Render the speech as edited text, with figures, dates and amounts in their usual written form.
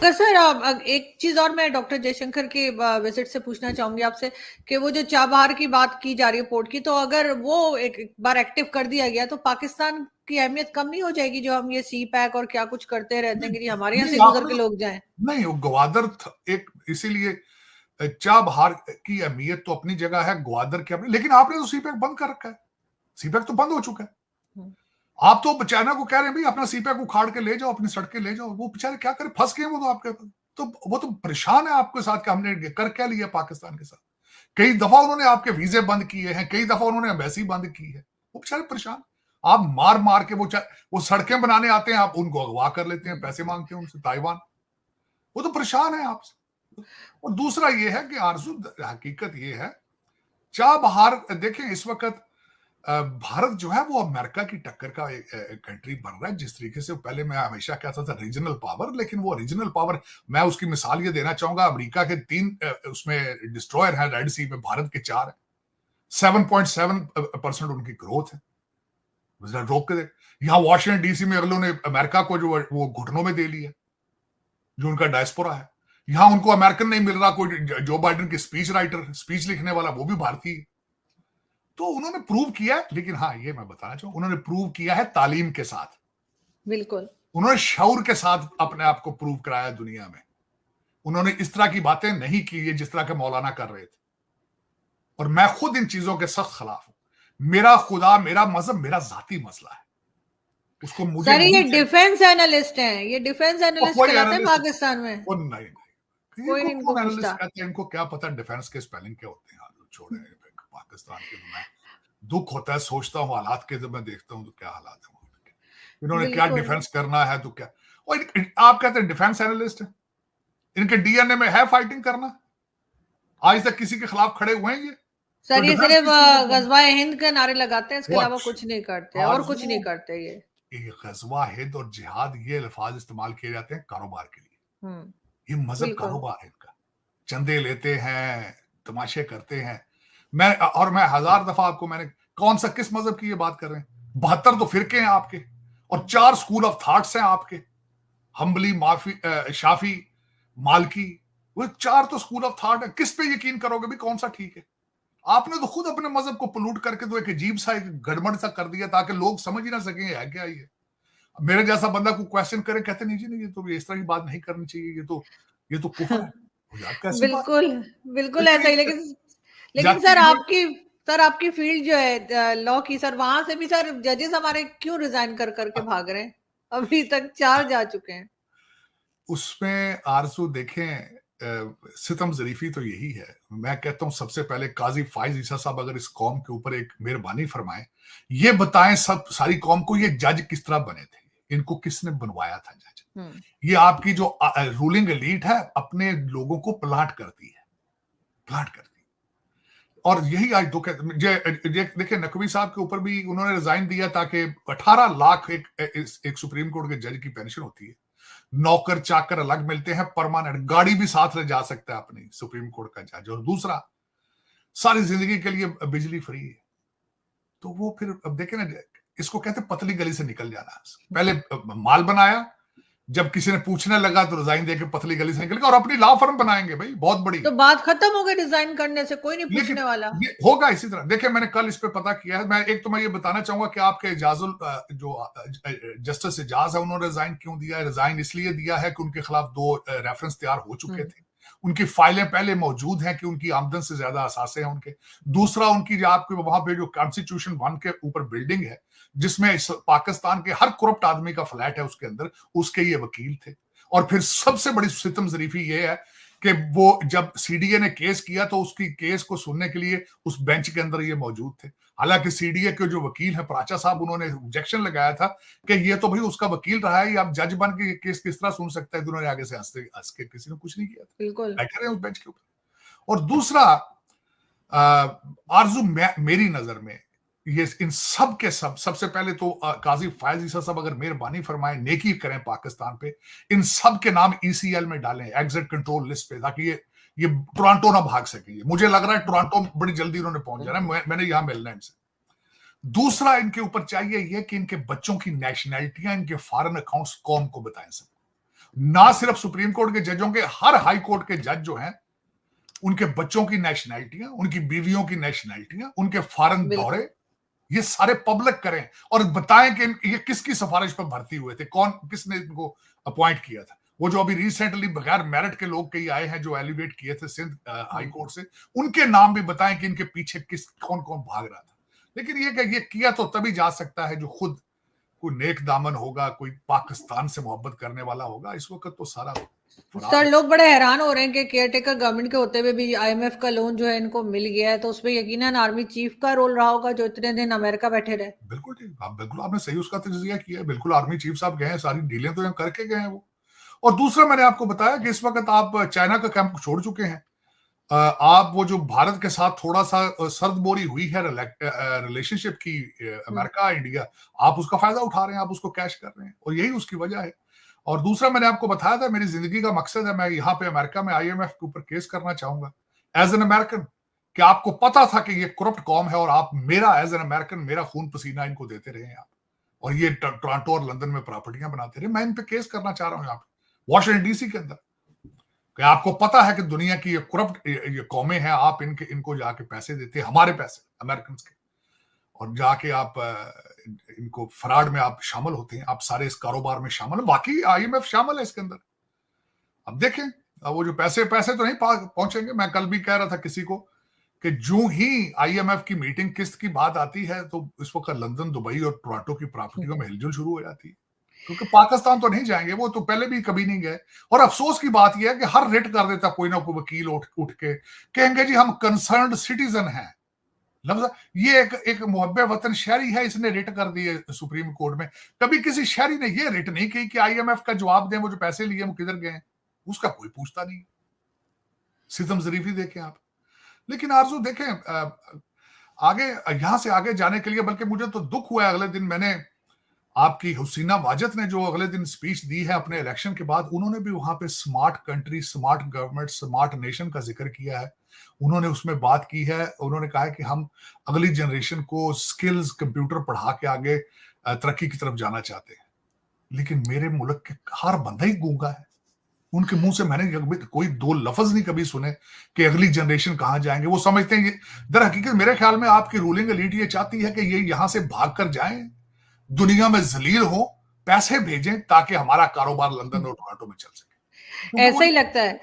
मगर सर एक चीज और मैं डॉक्टर जयशंकर के विजिट से पूछना चाहूंगी आपसे कि वो जो चाबहार की बात की जा रही है पोर्ट की, तो अगर वो एक बार एक्टिव कर दिया गया तो पाकिस्तान की अहमियत कम नहीं हो जाएगी? जो हम ये सी पैक और क्या कुछ करते रहते हैं कि हमारे यहाँ नहीं से गुजर के आपने लोग जाएं। नहीं, वो ग्वादर एक इसीलिए चाबहार की अहमियत तो अपनी जगह है, ग्वादर की अपनी, लेकिन आपने तो सीपैक बंद कर रखा है। सीपैक तो बंद हो चुका है। हम्म। आप तो चाइना को कह रहे हैं भाई अपना सीपैक उखाड़ के ले जाओ, अपनी सड़कें ले जाओ। वो बेचारे क्या करें, फंस गए वो तो आपके। तो वो तो परेशान है आपके साथ कि हमने कर क्या लिया पाकिस्तान के साथ। कई दफा उन्होंने आपके वीजे बंद किए हैं, कई दफा उन्होंने एम्बेसी बंद की है। वो बेचारे परेशान। आप मार मार के वो सड़कें बनाने आते हैं, आप उनको अगवा कर लेते हैं, पैसे मांगते हैं उनसे, ताइवान। वो तो परेशान है आपसे। और दूसरा ये है कि आरजू, हकीकत ये है, चाबहार देखें इस वक्त भारत जो है वो अमेरिका की टक्कर का एक कंट्री बन रहा है। जिस तरीके से पहले मैं हमेशा कहता था रीजनल पावर, लेकिन वो रीजनल पावर, मैं उसकी मिसाल ये देना चाहूंगा, अमेरिका के 3 उसमें डिस्ट्रॉयर हैं रेड सी में, भारत के 4 है। 7.7% उनकी ग्रोथ है। रोक के देख, यहाँ वॉशिंगटन डीसी में अगलों ने अमेरिका को जो वो घुटनों में दे लिया, जो उनका डायस्पोरा है। यहां उनको अमेरिकन नहीं मिल रहा, कोई जो बाइडेन की स्पीच राइटर, स्पीच लिखने वाला, वो भी भारतीय। तो उन्होंने प्रूव किया है, लेकिन हाँ ये मैं बताना चाहूँ, उन्होंने प्रूव किया है तालीम के साथ। बिल्कुल। उन्होंने शऊर के साथ अपने आप को प्रूव कराया दुनिया में। उन्होंने इस तरह की बातें नहीं की जिस तरह के मौलाना कर रहे थे। और मैं खुद इन चीजों के सख्त खिलाफ हूं। मेरा खुदा, मेरा मजहब, मेरा जाती मसला है, उसको मुझे सर ये नहीं चाहिए। डिफेंस एनालिस्ट हैं, ये डिफेंस एनालिस्ट कोई कहलाते हैं एनालिस्ट, पाकिस्तान में। वो नहीं, कोई इनको नहीं इनको कौन एनालिस्ट पूछता। कहते हैं? इनको क्या पता डिफेंस के स्पेलिंग क्या होते हैं? छोड़े पाकिस्तान के। तो मैं दुख होता है, सोचता हूँ हालात के, जब मैं देखता हूँ तो क्या हालात है वहां के। इन्होंने क्या बिल्कुल। डिफेंस करना है तो क्या। और आप कहते हैं डिफेंस एनालिस्ट है, इनके डीएनए में है फाइटिंग करना। आज तक किसी के खिलाफ खड़े हुए हैं ये? तो सर ये डिफेंस सिर्फ किस चीज में करना? गजवाए हिंद के नारे लगाते हैं, इसके वो अलावा अच्छा, कुछ नहीं करते, और कुछ नहीं आरजू, करते ये। ये गजवा हिंद और जिहाद, ये अल्फाज इस्तेमाल किए जाते हैं कारोबार के लिए। हम्म। ये मजहब बिल्कुल। कारोबार है इनका। चंदे लेते हैं, तमाशे करते हैं। मैं 1000 दफा आपको, मैंने कौन सा, किस मजहब की ये बात कर रहे हैं? 72 तो फिरके हैं आपके, और 4 स्कूल ऑफ थॉट्स हैं आपके, हम्बली, माफी, शाफी, मालकी। वो 4 तो स्कूल ऑफ थॉट है। किस पे यकीन करोगे भी, कौन सा ठीक है? आपने तो खुद अपने मजहब को पोल्यूट करके तो एक अजीब सा, एक गड़बड़ सा कर दिया, ताकि लोग समझ ही ना सकें है क्या ये। मेरे जैसा बंदा को क्वेश्चन करे, कहते नहीं जी नहीं, ये तो इस तरह की बात नहीं करनी चाहिए, ये तो कुफर है। यार कैसी बात। बिल्कुल। बिल्कुल ऐसा ही, इतनी लेकिन लेकिन जाति की जो, सर आपकी फील्ड जो है लॉ की, सर वहां से भी सर जजेस हमारे क्यों रिजाइन कर करके भाग रहे हैं? अभी तक 4 जा चुके हैं। उसमें आरजू देखें, सितम जरीफी तो यही है। मैं कहता हूं सबसे पहले काजी फाइज ईसा साहब अगर इस कौम के ऊपर एक मेहरबानी फरमाएं, ये बताएं सब सारी कौम को, ये जज किस तरह बने थे, इनको किसने बनवाया था जज। हम्म। ये आपकी जो रूलिंग एलीट है, अपने लोगों को प्लाट करती है, प्लाट करती है। और यही आज दुख है। देखिए नकवी साहब के ऊपर भी उन्होंने रिजाइन दिया ताकि 18 लाख एक सुप्रीम कोर्ट के जज की पेंशन होती है। नौकर चाकर अलग मिलते हैं, परमानेंट गाड़ी भी साथ ले जा सकता है अपनी सुप्रीम कोर्ट का जज। और दूसरा, सारी जिंदगी के लिए बिजली फ्री है। तो वो फिर अब देखे ना, इसको कहते पतली गली से निकल जाना। पहले माल बनाया, जब किसी ने पूछने लगा तो रिजाइन देके पतली गली से निकल गया, और अपनी लॉ फर्म बनाएंगे भाई, बहुत बड़ी। तो बात खत्म हो गई रिजाइन करने से, कोई नहीं लेकिन पूछने वाला। ये होगा इसी तरह। देखिए मैंने कल इस पे पता किया है। मैं ये बताना चाहूंगा कि आपके एजाजुल जो जस्टिस एजाज है, उन्होंने रिजाइन क्यों दिया है? रिजाइन इसलिए दिया है कि उनके खिलाफ 2 रेफरेंस तैयार हो चुके थे। उनकी फाइलें पहले मौजूद हैं कि उनकी आमदन से ज्यादा असासे हैं उनके। दूसरा, उनकी जो आपके वहां पे जो कॉन्स्टिट्यूशन 1 के ऊपर बिल्डिंग है, जिसमें पाकिस्तान के हर करप्ट आदमी का फ्लैट है उसके अंदर, उसके ये वकील थे। और फिर सबसे बड़ी सितम जरीफी ये है कि वो जब सीडीए ने केस किया तो उसकी केस को सुनने के लिए उस बेंच के अंदर ये मौजूद थे। हालांकि सीडीए के जो वकील है प्राचा साहब, उन्होंने ऑब्जेक्शन लगाया था कि ये तो भाई उसका वकील रहा है, अब जज बन के केस किस तरह सुन सकता है। उन्होंने आगे से हंस के, किसी ने कुछ नहीं किया था, बिल्कुल। बैठे रहे उस बेंच के ऊपर। और दूसरा, आरजू मेरी नजर में ये इन सब के सब, सबसे पहले तो काजी फायज ईसा साहब अगर मेहरबानी फरमाएं, नेकी करें पाकिस्तान पे, इन सब के नाम ईसीएल में डालें, एग्जिट कंट्रोल लिस्ट पे, ताकि ये टोरंटो ना भाग सके। मुझे लग रहा है टोरंटो बड़ी जल्दी उन्होंने पहुंच जाना है, मैंने यहां मिलना है इनसे। दूसरा, इनके ऊपर चाहिए यह कि इनके बच्चों की नेशनैलिटियां, इनके फॉरेन अकाउंट्स कौम को बताएं सब। ना सिर्फ सुप्रीम कोर्ट के जजों के, हर हाई कोर्ट के जज जो हैं, उनके बच्चों की नेशनैलिटियां, उनकी बीवियों की नेशनैलिटियां, उनके फॉरेन बिल्कुल। दौरे, ये सारे पब्लिक करें और बताएं कि ये किसकी सिफारिश पर भर्ती हुए थे, कौन किसने इनको अपॉइंट किया था। वो जो अभी रिसेंटली बगैर मेरिट के लोग कई आए हैं जो एलिवेट किए थे सिंध हाई कोर्ट से, उनके नाम भी बताएं कि इनके पीछे कौन कौन भाग रहा था। लेकिन ये किया तो तभी जा सकता है जो खुद कोई नेक दामन होगा, कोई पाकिस्तान से मोहब्बत करने वाला होगा। इस वक्त तो सारा सर, लोग बड़े हैरान हो रहे हैं कि केयरटेकर गवर्नमेंट के होते हुए भी आईएमएफ का लोन जो है इनको मिल गया है, तो उसमें यकीनन आर्मी चीफ का रोल रहा होगा जो इतने दिन अमेरिका बैठे रहे। बिल्कुल ठीक, आप बिल्कुल आपने सही उसका तजिया किया है। बिल्कुल आर्मी चीफ साहब गए हैं, सारी डीलें तो यहाँ करके गए हैं वो। और दूसरा मैंने आपको बताया कि इस वक्त आप चाइना का कैंप छोड़ चुके हैं। आप वो जो भारत के साथ थोड़ा सा सर्दबोरी हुई है रिलेशनशिप की, अमेरिका इंडिया, आप उसका फायदा उठा रहे हैं, आप उसको कैश कर रहे हैं, और यही उसकी वजह है। और दूसरा मैंने आपको बताया था, मेरी जिंदगी का मकसद है, मैं यहाँ पे अमेरिका में आईएमएफ के ऊपर केस करना चाहूंगा एज एन अमेरिकन, कि आपको पता था कि ये करप्ट कौम है और आप मेरा एज एन अमेरिकन मेरा खून पसीना इनको देते रहे हैं आप, और ये टोरंटो और लंदन में प्रॉपर्टियां बनाते रहे। मैं इन पे केस करना चाह रहा हूं यहाँ पे वॉशिंगटन डीसी के अंदर, कि आपको पता है कि दुनिया की ये करप्ट ये कौमें हैं, आप इनको जाके पैसे देते हैं, हमारे पैसे अमेरिकन के, और जाके आप इनको फ्रॉड में आप शामिल होते हैं, आप सारे इस कारोबार में शामिल हैं। बाकी आईएमएफ शामिल है इसके अंदर। अब देखें, वो जो पैसे तो नहीं पहुंचेंगे। मैं कल भी कह रहा था किसी को कि जो ही आईएमएफ की मीटिंग किस्त की बात आती है तो इस वक्त लंदन, दुबई और टोरंटो की प्रॉपर्टियों में हिलजुल शुरू हो जाती है, क्योंकि पाकिस्तान तो नहीं जाएंगे, वो तो पहले भी कभी नहीं गए। और अफसोस की बात यह है कि हर रिट कर देता कोई ना कोई वकील उठ के कहेंगे जी हम कंसर्न्ड सिटीजन हैं। लफ्ज ये एक मुहब्बे वतन शहरी है, इसने रिट कर दिए सुप्रीम कोर्ट में। कभी किसी शहरी ने ये रिट नहीं की कि आईएमएफ का जवाब दें, वो जो पैसे लिए वो किधर गए, उसका कोई पूछता नहीं। सितम जरीफी देखें आप। लेकिन आरजू देखें, आगे यहां से आगे जाने के लिए, बल्कि मुझे तो दुख हुआ अगले दिन मैंने आपकी हुसीना वाजद ने जो अगले दिन स्पीच दी है अपने इलेक्शन के बाद, उन्होंने भी वहां पे smart country, smart government, smart nation का जिक्र किया है। उन्होंने उसमें बात की है, उन्होंने कहा है कि हम अगली जनरेशन को स्किल्स, कंप्यूटर पढ़ा के आगे तरक्की की तरफ जाना चाहते हैं। लेकिन मेरे मुल्क के हर बंदा ही गूंगा है। उनके मुंह से मैंने कोई दो लफ्ज नहीं कभी सुने कि अगली जनरेशन कहां जाएंगे। वो समझते हैं, दर हकीकत मेरे ख्याल में आपकी रूलिंग एलीट ये चाहती है कि ये यहां से भाग कर जाएं, दुनिया में जलील हो, पैसे भेजें ताकि हमारा कारोबार लंदन और टोरंटो में चल सके। ऐसा ही लगता है।